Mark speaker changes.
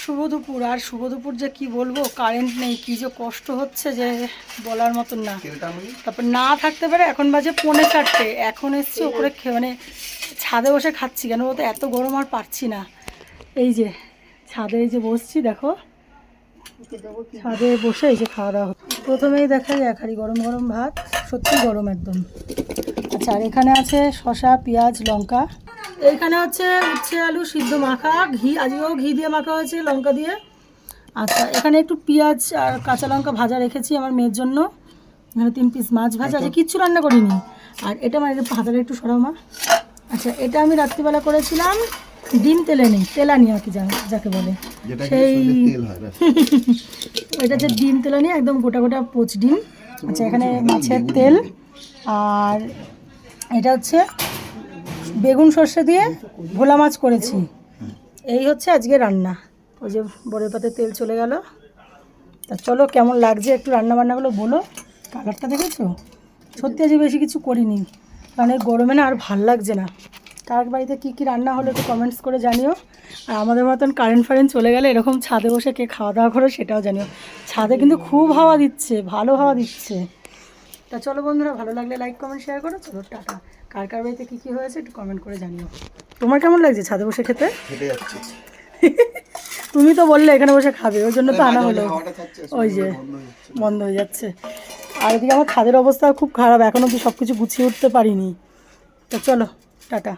Speaker 1: শুভ দুপুর। আর শুভ দুপুর যে কি বলবো, কারেন্ট নেই, কি যে কষ্ট হচ্ছে যে বলার মতন না। তারপর না থাকতে পারে। এখন বাজে 4:30, এখন এসছি ওপরে মানে ছাদে বসে খাচ্ছি। কেন বলতো, এত গরম আর পারছি না। এই যে ছাদে এই যে বসছি, দেখো ছাদে বসে এই যে খাওয়া দাওয়া হচ্ছে। প্রথমেই দেখা যায় এক হাঁড়ি গরম গরম ভাত, সত্যি গরম একদম। আচ্ছা, আর এখানে আছে শসা, পেঁয়াজ, লঙ্কা। এইখানে হচ্ছে উচ্ছে আলু সিদ্ধ মাখা, ঘি, আজকেও ঘি দিয়ে মাখা হয়েছে, লঙ্কা দিয়ে। আচ্ছা, এখানে একটু পেঁয়াজ আর কাঁচা লঙ্কা ভাজা রেখেছি আমার মেয়ের জন্য। এখানে 3 পিস মাছ ভাজা আছে, কিচ্ছু রান্না করিনি। আর এটা মানে ভাজাটা একটু সরাও মা। আচ্ছা, এটা আমি রাত্রিবেলা করেছিলাম ডিম তেলানি আর কি যাকে বলে, সেই এটা হচ্ছে ডিম তেলানি, একদম গোটা গোটা পোচ ডিম। আচ্ছা, এখানে মাছের তেল, আর এটা হচ্ছে বেগুন সর্ষে দিয়ে ভোলা মাছ করেছি। এই হচ্ছে আজকে রান্না। ওই যে বড়ের পাতে তেল চলে গেল। তা চলো, কেমন লাগছে একটু রান্নাবান্নাগুলো বলো। কালারটা দেখেছো? সত্যি আজকে বেশি কিছু করিনি, কারণ এই গরমে না আর ভাল লাগছে না। কার বাড়িতে কী কী রান্না হলো একটু কমেন্টস করে জানিও। আর আমাদের মতন কারেন্ট চলে গেলে এরকম ছাদে বসে কে খাওয়া দাওয়া করো সেটাও জানিও। ছাদে কিন্তু খুব হাওয়া দিচ্ছে, ভালো হাওয়া দিচ্ছে। তা চলো বন্ধুরা, ভালো লাগলে লাইক কমেন্ট শেয়ার করো। চলো টাটা। কার কার বাড়িতে কী কী হয়েছে একটু কমেন্ট করে জানিও। তোমার কেমন লাগছে ছাদে বসে খেতে? তুমি তো বললে এখানে বসে খাবে, ওই জন্য তো আনা হলো। ওই যে বন্ধ হয়ে যাচ্ছে। আর এদিকে আমার ছাদের অবস্থা খুব খারাপ, এখনও অবধি সব কিছু গুছিয়ে উঠতে পারিনি। তো চলো টাটা।